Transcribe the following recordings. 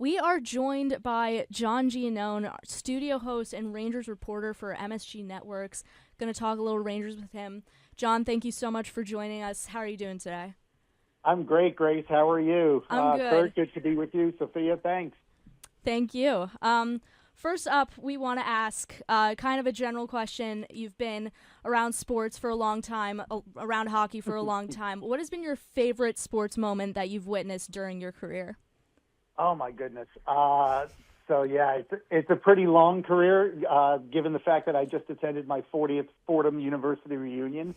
We are joined by John Giannone, studio host and Rangers reporter for MSG Networks. Going to talk a little Rangers with him. John, thank you so much for joining us. How are you doing today? I'm great, Grace. How are you? I'm good. Kurt, good to be with you. Sophia, thanks. Thank you. First up, we want to ask kind of a general question. You've been around sports for a long time, around hockey for a long time. What has been your favorite sports moment that you've witnessed during your career? Oh, my goodness. It's a pretty long career, given the fact that I just attended my 40th Fordham University reunion,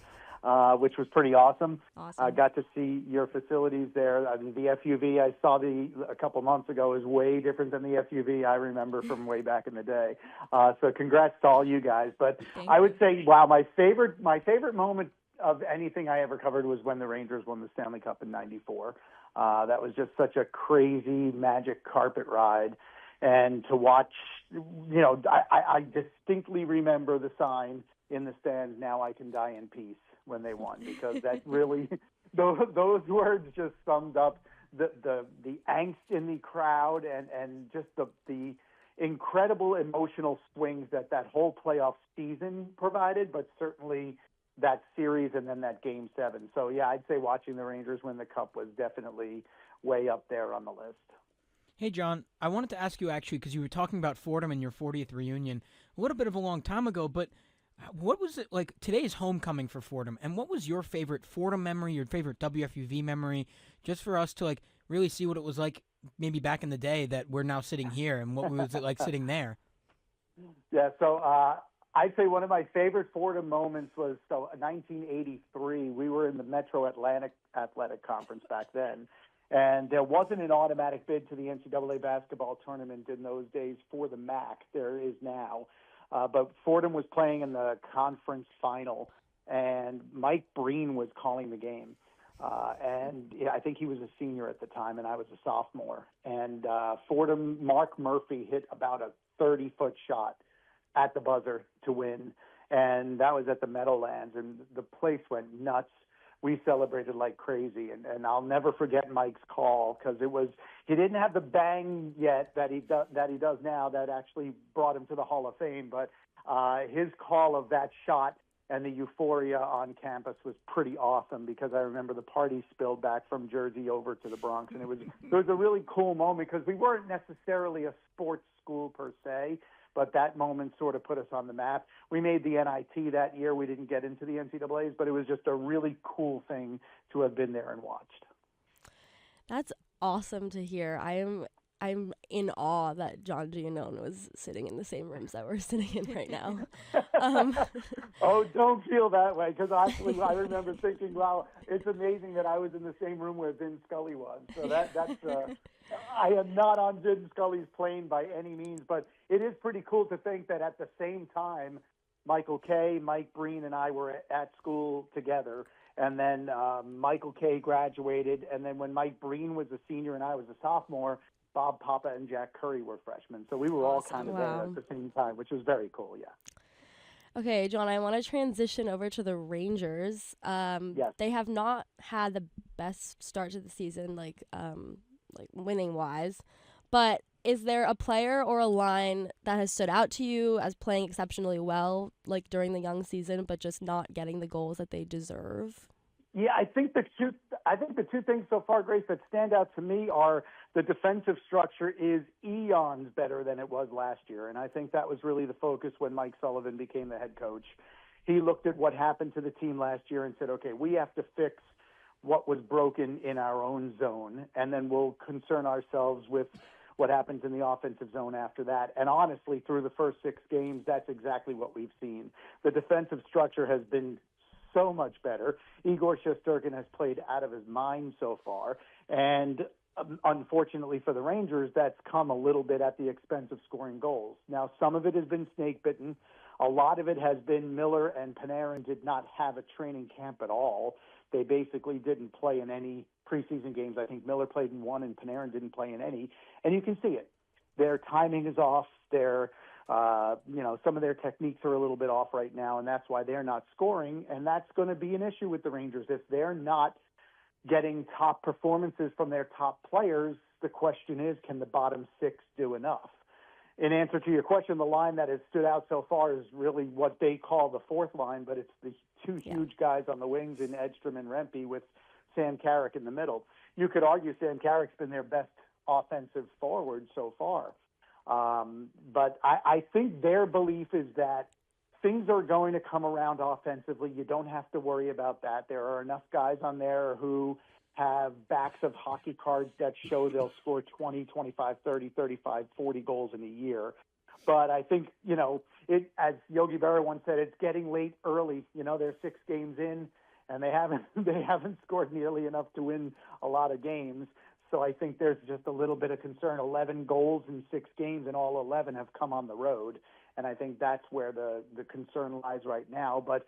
which was pretty awesome. I got to see your facilities there. I mean, the FUV I saw a couple months ago is way different than the FUV I remember from way back in the day. So congrats to all you guys. But I would say, wow, my favorite moment of anything I ever covered was when the Rangers won the Stanley Cup in '94. That was just such a crazy magic carpet ride. And to watch, I distinctly remember the sign in the stands, "Now I can die in peace," when they won, because that really, those words just summed up the angst in the crowd and just the incredible emotional swings that whole playoff season provided, but certainly that series and then that Game 7. So, yeah, I'd say watching the Rangers win the Cup was definitely way up there on the list. Hey, John, I wanted to ask you, actually, because you were talking about Fordham and your 40th reunion a little bit of a long time ago, but what was it like? Today's homecoming for Fordham, and what was your favorite Fordham memory, your favorite WFUV memory, just for us to really see what it was like maybe back in the day that we're now sitting here, and what was it like sitting there? Yeah, so I'd say one of my favorite Fordham moments was 1983. We were in the Metro Atlantic Athletic Conference back then, and there wasn't an automatic bid to the NCAA basketball tournament in those days for the MAC. There is now. But Fordham was playing in the conference final, and Mike Breen was calling the game. I think he was a senior at the time, and I was a sophomore. And Fordham, Mark Murphy hit about a 30-foot shot at the buzzer to win, and that was at the Meadowlands, and the place went nuts. We celebrated like crazy, and I'll never forget Mike's call, because he didn't have the bang yet that he does now that actually brought him to the Hall of Fame, but his call of that shot and the euphoria on campus was pretty awesome, because I remember the party spilled back from Jersey over to the Bronx, and it was a really cool moment, because we weren't necessarily a sports school per se, but that moment sort of put us on the map. We made the NIT that year. We didn't get into the NCAAs, but it was just a really cool thing to have been there and watched. That's awesome to hear. I'm in awe that John Giannone was sitting in the same rooms that we're sitting in right now. Oh, don't feel that way, because actually I remember thinking, wow, it's amazing that I was in the same room where Vin Scully was. So that's I am not on Vin Scully's plane by any means, but it is pretty cool to think that at the same time, Michael Kay, Mike Breen, and I were at school together. And then Michael Kay graduated. And then when Mike Breen was a senior and I was a sophomore, Bob Papa and Jack Curry were freshmen. So we were all kind of there at the same time, which was very cool, yeah. Okay, John, I want to transition over to the Rangers. Yes. They have not had the best start to the season, like winning-wise. But is there a player or a line that has stood out to you as playing exceptionally well, like during the young season, but just not getting the goals that they deserve? Yeah, I think the two things so far, Grace, that stand out to me are the defensive structure is eons better than it was last year, and I think that was really the focus when Mike Sullivan became the head coach. He looked at what happened to the team last year and said, okay, we have to fix what was broken in our own zone, and then we'll concern ourselves with what happens in the offensive zone after that. And honestly, through the first 6 games, that's exactly what we've seen. The defensive structure has been so much better. Igor Shesterkin has played out of his mind so far, and unfortunately for the Rangers, that's come a little bit at the expense of scoring goals. Now, some of it has been snake-bitten. A lot of it has been Miller and Panarin did not have a training camp at all. They basically didn't play in any preseason games. I think Miller played in 1 and Panarin didn't play in any. And you can see it. Their timing is off. Some of their techniques are a little bit off right now, and that's why they're not scoring. And that's going to be an issue with the Rangers. If they're not getting top performances from their top players, the question is, can the bottom six do enough? In answer to your question, the line that has stood out so far is really what they call the fourth line, but it's the two huge guys on the wings in Edstrom and Rempe with Sam Carrick in the middle. You could argue Sam Carrick's been their best offensive forward so far. But I think their belief is that things are going to come around offensively. You don't have to worry about that. There are enough guys on there who have backs of hockey cards that show they'll score 20, 25, 30, 35, 40 goals in a year. But I think, it, as Yogi Berra once said, it's getting late early. They're 6 games in, and they haven't scored nearly enough to win a lot of games. So I think there's just a little bit of concern. 11 goals in 6 games, and all 11 have come on the road. And I think that's where the concern lies right now. But,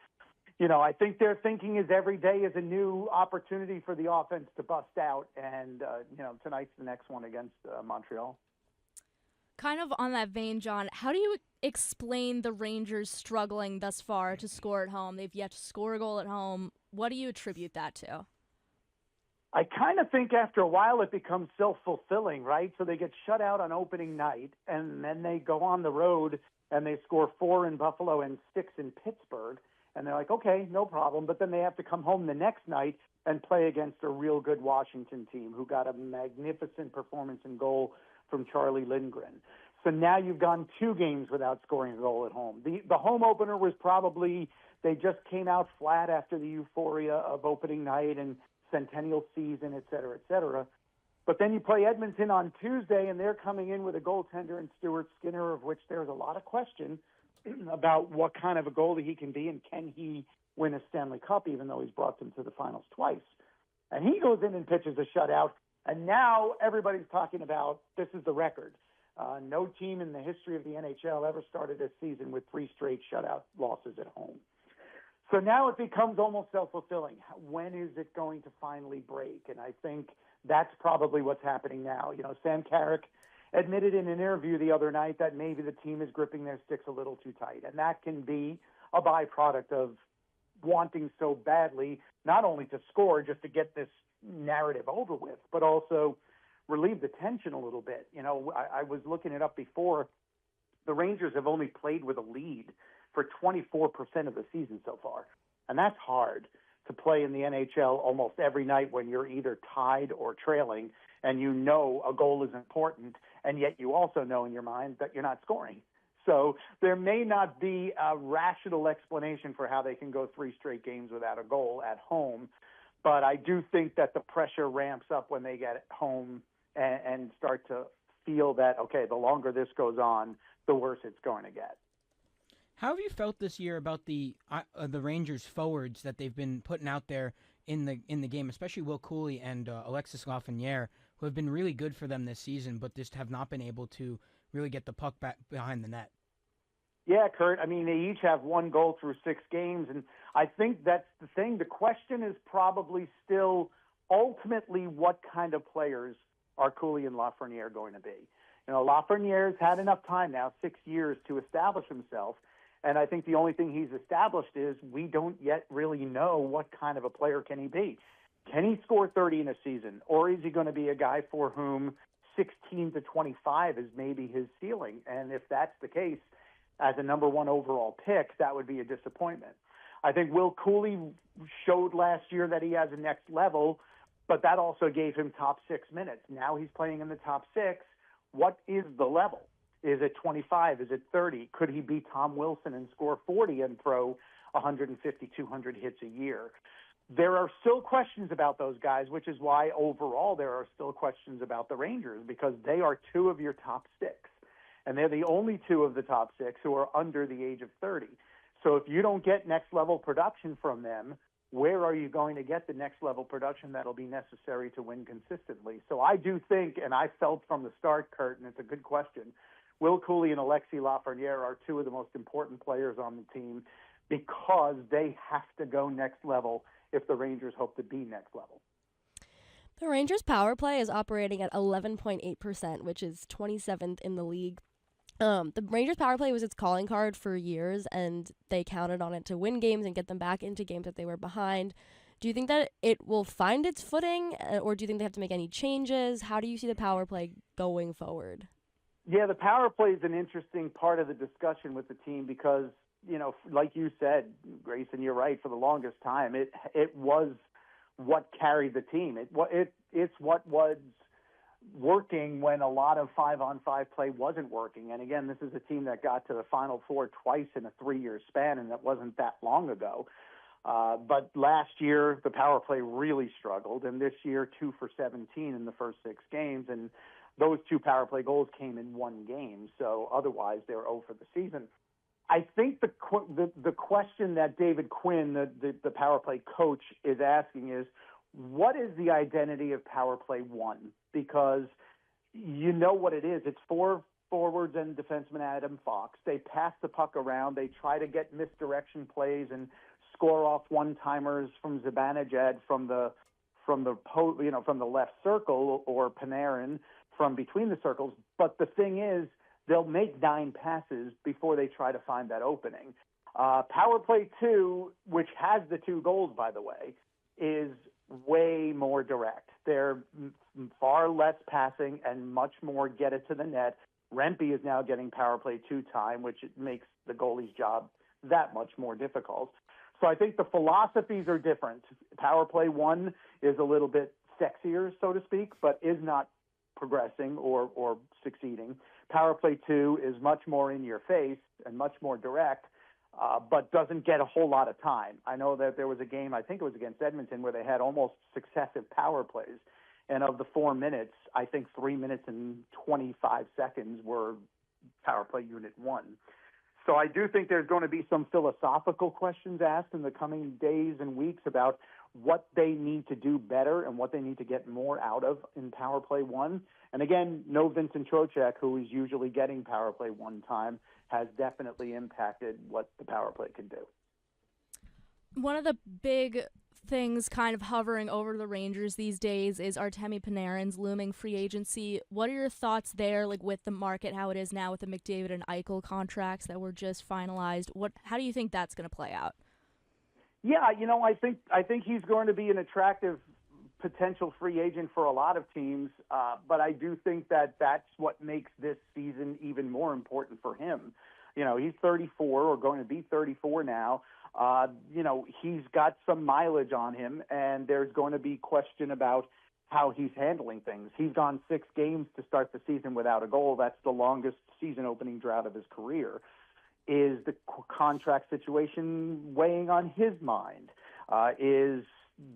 I think their thinking is every day is a new opportunity for the offense to bust out. And, tonight's the next one against Montreal. Kind of on that vein, John, how do you explain the Rangers struggling thus far to score at home? They've yet to score a goal at home. What do you attribute that to? I kind of think after a while it becomes self-fulfilling, right? So they get shut out on opening night, and then they go on the road and they score 4 in Buffalo and 6 in Pittsburgh. And they're like, okay, no problem. But then they have to come home the next night and play against a real good Washington team who got a magnificent performance in goal from Charlie Lindgren. So now you've gone 2 games without scoring a goal at home. The home opener was probably, they just came out flat after the euphoria of opening night and centennial season, et cetera, et cetera. But then you play Edmonton on Tuesday, and they're coming in with a goaltender in Stuart Skinner, of which there's a lot of question about what kind of a goalie he can be and can he win a Stanley Cup, even though he's brought them to the finals twice. And he goes in and pitches a shutout, and now everybody's talking about this is the record. No team in the history of the NHL ever started a season with 3 straight shutout losses at home. So now it becomes almost self-fulfilling. When is it going to finally break? And I think that's probably what's happening now. Sam Carrick admitted in an interview the other night that maybe the team is gripping their sticks a little too tight. And that can be a byproduct of wanting so badly not only to score just to get this narrative over with, but also relieve the tension a little bit. I was looking it up before. The Rangers have only played with a lead for 24% of the season so far. And that's hard to play in the NHL almost every night when you're either tied or trailing and a goal is important, and yet you also know in your mind that you're not scoring. So there may not be a rational explanation for how they can go 3 straight games without a goal at home, but I do think that the pressure ramps up when they get home and start to feel that, okay, the longer this goes on, the worse it's going to get. How have you felt this year about the Rangers forwards that they've been putting out there in the game, especially Will Cooley and Alexis Lafreniere, who have been really good for them this season, but just have not been able to really get the puck back behind the net? Yeah, Kurt. I mean, they each have 1 goal through 6 games, and I think that's the thing. The question is probably still ultimately what kind of players are Cooley and Lafreniere going to be. Lafreniere's had enough time now, 6 years, to establish himself. And I think the only thing he's established is we don't yet really know what kind of a player can he be. Can he score 30 in a season, or is he going to be a guy for whom 16 to 25 is maybe his ceiling? And if that's the case, as a number 1 overall pick, that would be a disappointment. I think Will Cooley showed last year that he has a next level, but that also gave him top 6 minutes. Now he's playing in the top 6. What is the level? Is it 25? Is it 30? Could he be Tom Wilson and score 40 and throw 150, 200 hits a year? There are still questions about those guys, which is why overall there are still questions about the Rangers, because they are 2 of your top 6. And they're the only 2 of the top 6 who are under the age of 30. So if you don't get next level production from them, where are you going to get the next level production that'll be necessary to win consistently? So I do think, and I felt from the start, Kurt, and it's a good question, Will Cooley and Alexis Lafreniere are 2 of the most important players on the team because they have to go next level if the Rangers hope to be next level. The Rangers' power play is operating at 11.8%, which is 27th in the league. The Rangers' power play was its calling card for years, and they counted on it to win games and get them back into games that they were behind. Do you think that it will find its footing, or do you think they have to make any changes? How do you see the power play going forward? Yeah, the power play is an interesting part of the discussion with the team because, like you said, Grayson, you're right. For the longest time, it was what carried the team. It's what was working when a lot of 5-on-5 play wasn't working. And again, this is a team that got to the Final Four twice in a 3-year span, and that wasn't that long ago. But last year, the power play really struggled, and this year, 2 for 17 in the first 6 games, and those 2 power play goals came in 1 game. So otherwise, they were 0 for the season. I think the question that David Quinn, the power play coach, is asking is, what is the identity of power play 1? Because you know what it is. It's 4 forwards and defenseman Adam Fox. They pass the puck around. They try to get misdirection plays and score off one-timers from Zibanejad from the left circle, or Panarin from between the circles. But the thing is, they'll make 9 passes before they try to find that opening. Power play 2, which has the 2 goals, by the way, is way more direct. They're far less passing and much more get it to the net. Rempe is now getting power play 2 time, which makes the goalie's job that much more difficult. So I think the philosophies are different. Power play 1 is a little bit sexier, so to speak, but is not progressing or succeeding. Power play 2 is much more in your face and much more direct, but doesn't get a whole lot of time. I know that there was a game, I think it was against Edmonton, where they had almost successive power plays. And of the 4 minutes, I think 3 minutes and 25 seconds were power play unit 1. So I do think there's going to be some philosophical questions asked in the coming days and weeks about what they need to do better and what they need to get more out of in power play 1. And again, no Vincent Trocheck, who is usually getting power play 1 time, has definitely impacted what the power play can do. One of the big things kind of hovering over the Rangers these days is Artemi Panarin's looming free agency. What are your thoughts there, like with the market, how it is now with the McDavid and Eichel contracts that were just finalized? How do you think that's going to play out? Yeah, I think he's going to be an attractive potential free agent for a lot of teams, but I do think that that's what makes this season even more important for him. He's 34 or going to be 34 now. He's got some mileage on him, and there's going to be question about how he's handling things. He's gone 6 games to start the season without a goal. That's the longest season-opening drought of his career. Is the contract situation weighing on his mind? Is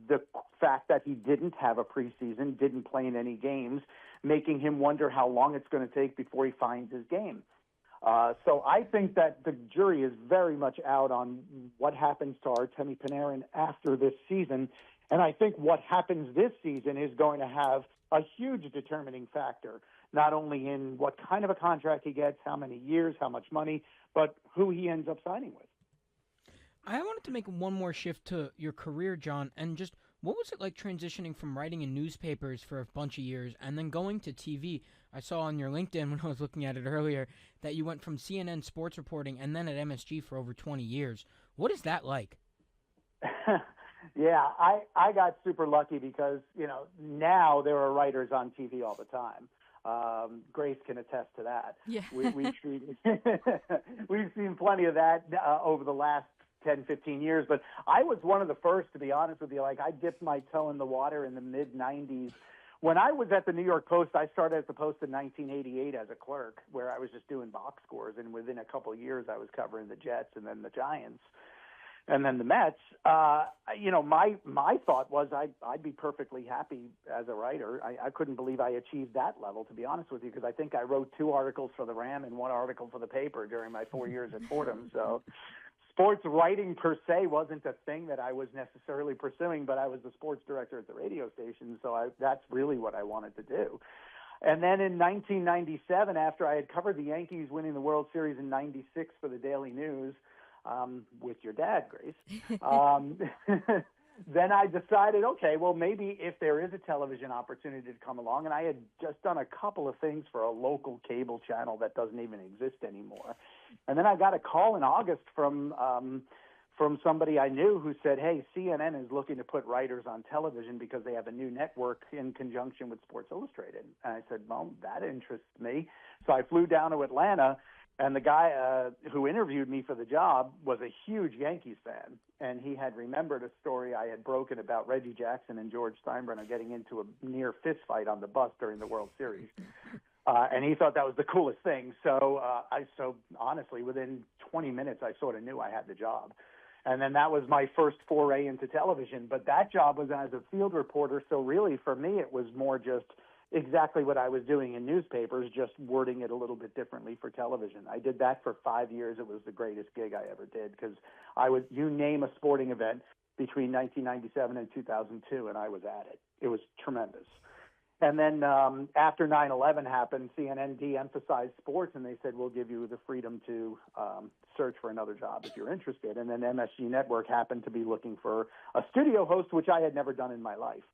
the fact that he didn't have a preseason, didn't play in any games, making him wonder how long it's going to take before he finds his game? So I think that the jury is very much out on what happens to Artemi Panarin after this season. And I think what happens this season is going to have a huge determining factor, not only in what kind of a contract he gets, how many years, how much money, but who he ends up signing with. I wanted to make one more shift to your career, John, and just what was it like transitioning from writing in newspapers for a bunch of years and then going to TV? I saw on your LinkedIn when I was looking at it earlier that you went from CNN sports reporting and then at MSG for over 20 years. What is that like? Yeah, I got super lucky because, now there are writers on TV all the time. Grace can attest to that. Yeah. We've seen plenty of that over the last 10, 15 years. But I was one of the first, to be honest with you. Like, I dipped my toe in the water in the mid-'90s. When I was at the New York Post, I started at the Post in 1988 as a clerk, where I was just doing box scores. And within a couple of years, I was covering the Jets and then the Giants and then the Mets. My thought was I'd be perfectly happy as a writer. I couldn't believe I achieved that level, to be honest with you, because I think I wrote 2 articles for the Ram and 1 article for the paper during my 4 years at Fordham. So sports writing per se wasn't a thing that I was necessarily pursuing, but I was the sports director at the radio station, so that's really what I wanted to do. And then in 1997, after I had covered the Yankees winning the World Series in '96 for the Daily News, with your dad, Grace, then I decided, okay, well, maybe if there is a television opportunity to come along, and I had just done a couple of things for a local cable channel that doesn't even exist anymore. And then I got a call in August from from somebody I knew who said, hey, CNN is looking to put writers on television because they have a new network in conjunction with Sports Illustrated. And I said, well, that interests me. So I flew down to Atlanta, and the guy who interviewed me for the job was a huge Yankees fan. And he had remembered a story I had broken about Reggie Jackson and George Steinbrenner getting into a near fist fight on the bus during the World Series. And he thought that was the coolest thing. So so honestly, within 20 minutes, I sort of knew I had the job. And then that was my first foray into television. But that job was as a field reporter. So really, for me, it was more just exactly what I was doing in newspapers, just wording it a little bit differently for television. I did that for 5 years. It was the greatest gig I ever did because you name a sporting event between 1997 and 2002, and I was at it. It was tremendous. And then after 9/11 happened, CNN de-emphasized sports, and they said, we'll give you the freedom to search for another job if you're interested. And then MSG Network happened to be looking for a studio host, which I had never done in my life.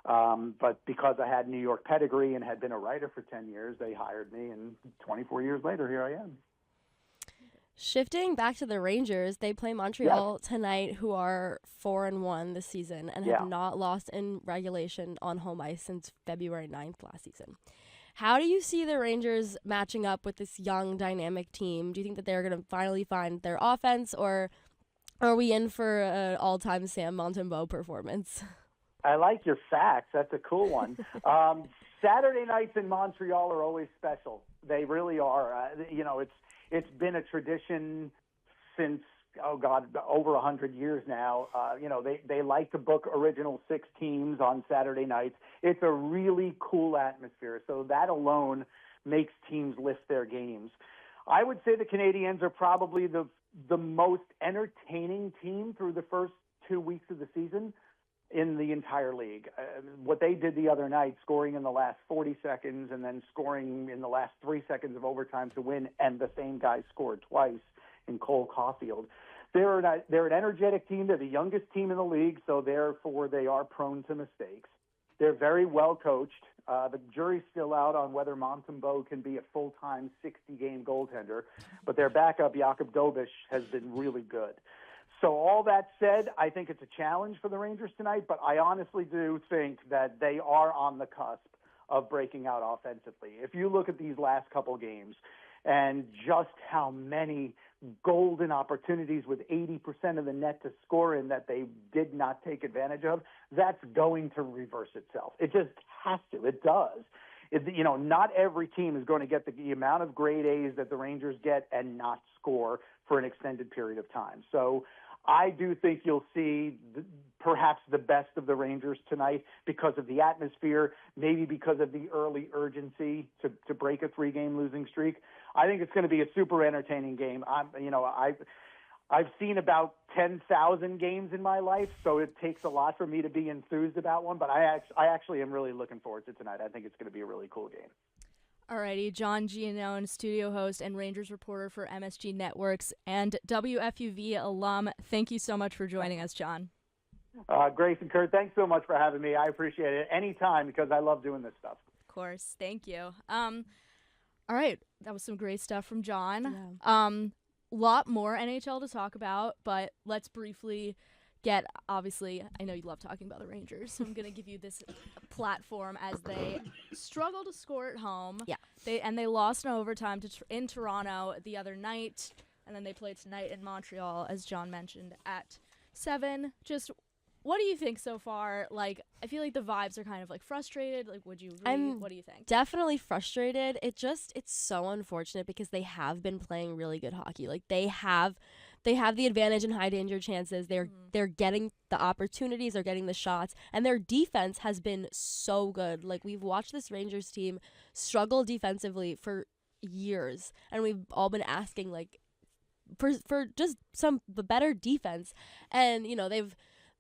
But because I had New York pedigree and had been a writer for 10 years, they hired me, and 24 years later, here I am. Shifting back to the Rangers, they play Montreal tonight, who are 4-1 this season and have not lost in regulation on home ice since February 9th last season. How do you see the Rangers matching up with this young, dynamic team? Do you think that they're going to finally find their offense, or are we in for an all-time Sam Montembeault performance? I like your facts. That's a cool one. Saturday nights in Montreal are always special. They really are. It's been a tradition since, over 100 years now. They like to book original 6 teams on Saturday nights. It's a really cool atmosphere. So that alone makes teams lift their games. I would say the Canadiens are probably the most entertaining team through the first 2 weeks of the season in the entire league. What they did the other night, scoring in the last 40 seconds and then scoring in the last 3 seconds of overtime to win, and the same guy scored twice in Cole Caulfield. They're an energetic team. They're the youngest team in the league, so therefore they are prone to mistakes. They're very well coached. The jury's still out on whether Montembeault can be a full-time 60-game goaltender, but their backup, Jakub Dobiš, has been really good. So all that said, I think it's a challenge for the Rangers tonight, but I honestly do think that they are on the cusp of breaking out offensively. If you look at these last couple games and just how many golden opportunities with 80% of the net to score in that they did not take advantage of, that's going to reverse itself. It just has to. It does. Not every team is going to get the amount of grade A's that the Rangers get and not score for an extended period of time. So I do think you'll see perhaps the best of the Rangers tonight because of the atmosphere, maybe because of the early urgency to break a 3-game losing streak. I think it's going to be a super entertaining game. I've seen about 10,000 games in my life, so it takes a lot for me to be enthused about one, but I actually am really looking forward to tonight. I think it's going to be a really cool game. Alrighty, John Giannone, studio host and Rangers reporter for MSG Networks and WFUV alum. Thank you so much for joining us, John. Grace and Kurt, thanks so much for having me. I appreciate it anytime because I love doing this stuff. Of course, thank you. All right, that was some great stuff from John. Yeah. Lot more NHL to talk about, but let's briefly obviously, I know you love talking about the Rangers, so I'm going to give you this platform as they struggle to score at home. Yeah. They lost in overtime in Toronto the other night, and then they played tonight in Montreal, as John mentioned, at 7. Just what do you think so far? Like, I feel like the vibes are kind of like frustrated. Like, would you agree? What do you think? Definitely frustrated. It's so unfortunate because they have been playing really good hockey. Like, they have the advantage in high danger chances. They're getting the opportunities, they're getting the shots, and their defense has been so good. Like, we've watched this Rangers team struggle defensively for years, and we've all been asking like for just some better defense. And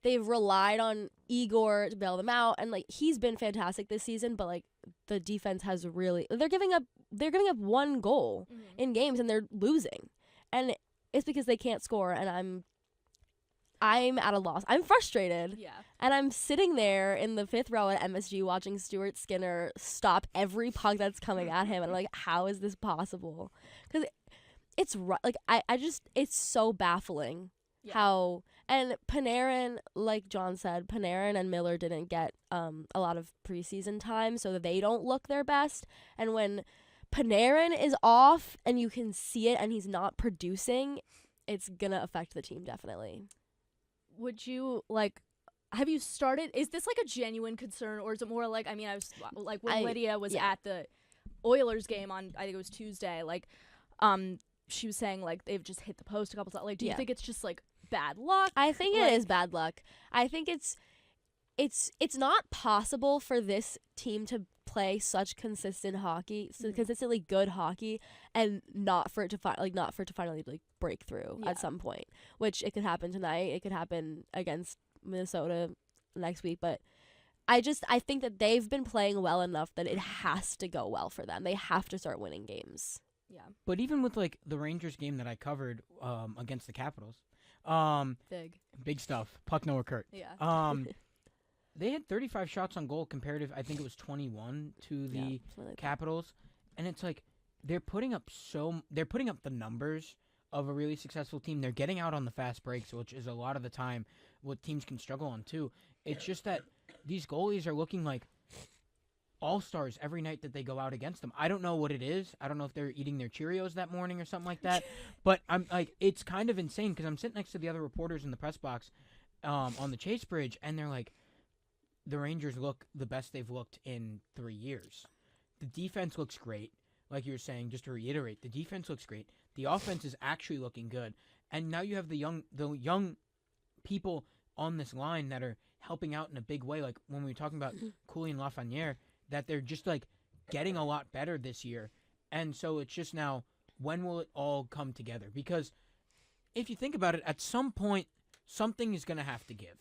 they've relied on Igor to bail them out, and like he's been fantastic this season, but like the defense has really they're giving up 1 goal in games and they're losing. And it's because they can't score, and I'm at a loss. I'm frustrated. Yeah. And I'm sitting there in the 5th row at MSG watching Stuart Skinner stop every puck that's coming at him, and I'm like, how is this possible? Because it's so baffling how and Panarin, like John said, Panarin and Miller didn't get a lot of preseason time, so they don't look their best. And when Panarin is off and you can see it and he's not producing, it's gonna affect the team definitely. Would you have you started? Is this like a genuine concern, or is it more like, I mean, I was like when Lydia was at the Oilers game on, I think it was Tuesday, like, she was saying like they've just hit the post a couple times. Like, do you think it's just like bad luck? I think it is bad luck. I think it's not possible for this team to play such consistent hockey, consistently good hockey, and not for it to finally like break through at some point. Which it could happen tonight. It could happen against Minnesota next week. But I think that they've been playing well enough that it has to go well for them. They have to start winning games. Yeah. But even with like the Rangers game that I covered against the Capitals, big stuff. Puck no Kurt. Yeah. They had 35 shots on goal comparative. I think it was 21 to the Capitals, and it's like they're putting up the numbers of a really successful team. They're getting out on the fast breaks, which is a lot of the time what teams can struggle on too. It's just that these goalies are looking like all-stars every night that they go out against them. I don't know what it is. I don't know if they're eating their Cheerios that morning or something like that. But I'm like, it's kind of insane because I'm sitting next to the other reporters in the press box on the Chase Bridge, and they're like, the Rangers look the best they've looked in 3 years. The defense looks great. Like you were saying, just to reiterate, the defense looks great. The offense is actually looking good. And now you have the young people on this line that are helping out in a big way. Like when we were talking about Cooley and Lafreniere, that they're just like getting a lot better this year. And so it's just now, when will it all come together? Because if you think about it, at some point, something is going to have to give.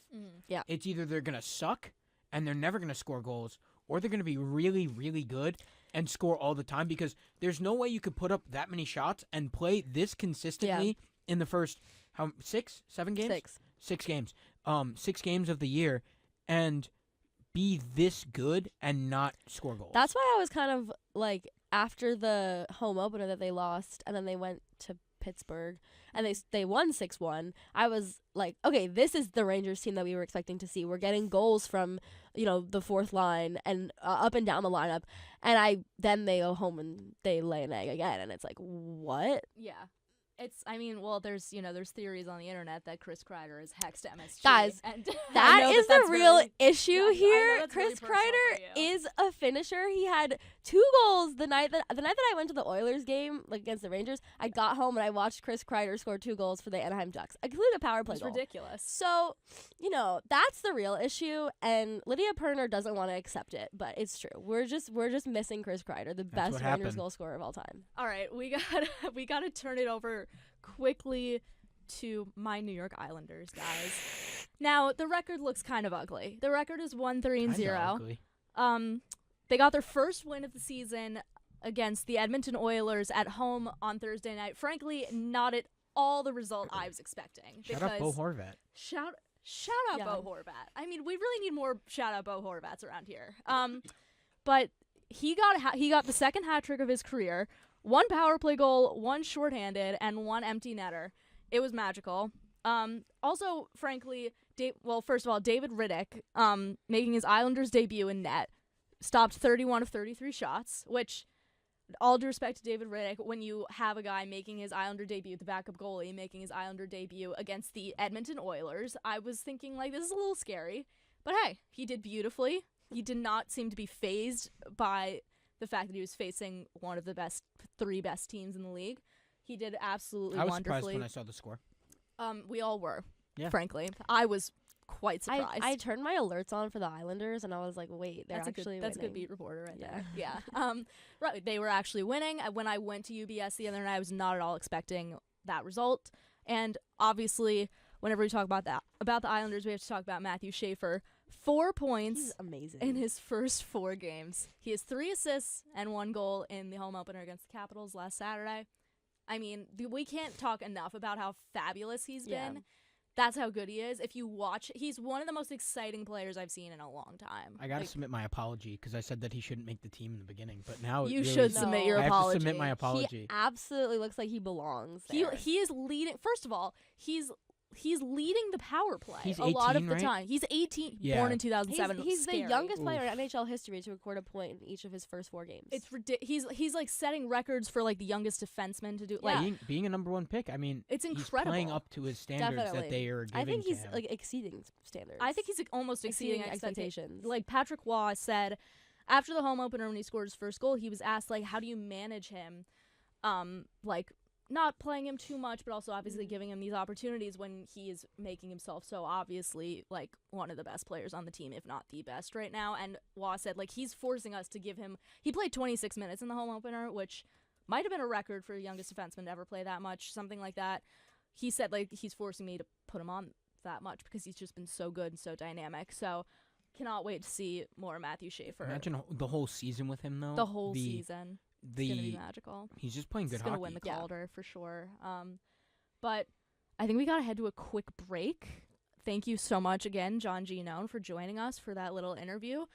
Yeah. It's either they're going to suck and they're never going to score goals, or they're going to be really, really good and score all the time, because there's no way you could put up that many shots and play this consistently in the first 7 games? 6 games. 6 games of the year and be this good and not score goals. That's why I was kind of like, after the home opener that they lost and then they went to Pittsburgh and they won 6-1, I was like, okay, this is the Rangers team that we were expecting to see. We're getting goals from, the fourth line and up and down the lineup, and then they go home and they lay an egg again, and it's like, what? Yeah. There's theories on the internet that Chris Kreider is hexed MSG. Guys, and that is the real issue here. Chris Chris Kreider is a finisher. He had 2 goals the night that I went to the Oilers game, like against the Rangers. I got home and I watched Chris Kreider score 2 goals for the Anaheim Ducks, including a power play goal. It's ridiculous. So, that's the real issue, and Lydia Perner doesn't want to accept it, but it's true. We're just missing Chris Kreider, the best Rangers goal scorer of all time. All right, we got to turn it over quickly to my New York Islanders, guys. Now, the record looks kind of ugly. The record is 1-3-0. They got their first win of the season against the Edmonton Oilers at home on Thursday night. Frankly, not at all the result I was expecting. Shout out Bo Horvat. Shout out Bo Horvat. I mean, we really need more shout out Bo Horvats around here. But he got the second hat trick of his career. 1 power play goal, 1 shorthanded, and 1 empty netter. It was magical. Also, frankly, first of all, David Riddick, making his Islanders debut in net, stopped 31 of 33 shots, which, all due respect to David Riddick, when you have a guy making his Islander debut, the backup goalie making his Islander debut against the Edmonton Oilers, I was thinking, like, this is a little scary. But hey, he did beautifully. He did not seem to be fazed by the fact that he was facing one of the 3 best teams in the league. He did absolutely wonderfully. I was surprised when I saw the score. We all were, frankly. I was quite surprised. I turned my alerts on for the Islanders, and I was like, wait, that's winning. That's a good beat reporter right there. Yeah. Right, they were actually winning. When I went to UBS the other night, I was not at all expecting that result. And obviously, whenever we talk about the Islanders, we have to talk about Matthew Schaefer. 4 points. He's amazing. In his first 4 games. He has 3 assists and 1 goal in the home opener against the Capitals last Saturday. I mean, we can't talk enough about how fabulous he's been. That's how good he is. If you watch, he's one of the most exciting players I've seen in a long time. I gotta submit my apology because I said that he shouldn't make the team in the beginning, but now you should submit your apology. I have to submit my apology. He absolutely looks like he belongs there. He is leading. First of all, he's he's leading the power play He's a lot of 18, the right? time. He's 18, Yeah. born in 2007. He's the Scary. youngest player Oof. in NHL history to record a point in each of his first 4 games. It's he's like setting records for like the youngest defenseman to do. Yeah. Like Being a number 1 pick, I mean, it's he's incredible. playing up to his standards Definitely. that they are giving I think to he's him. like exceeding standards. I think he's almost exceeding expectations. Like Patrick Waugh said after the home opener when he scored his first goal, he was asked like, how do you manage him? Like not playing him too much, but also obviously giving him these opportunities when he is making himself so obviously like one of the best players on the team, if not the best right now. And Waugh said like he's forcing us to give him. He played 26 minutes in the home opener, which might have been a record for the youngest defenseman to ever play that much, something like that. He said like he's forcing me to put him on that much because he's just been so good and so dynamic. So cannot wait to see more Matthew Schaefer. Imagine the whole season with him, though. The whole season. It's going to be magical. He's just playing good He's hockey. going to win the Calder for sure. But I think we got to head to a quick break. Thank you so much again, John Giannone, for joining us for that little interview.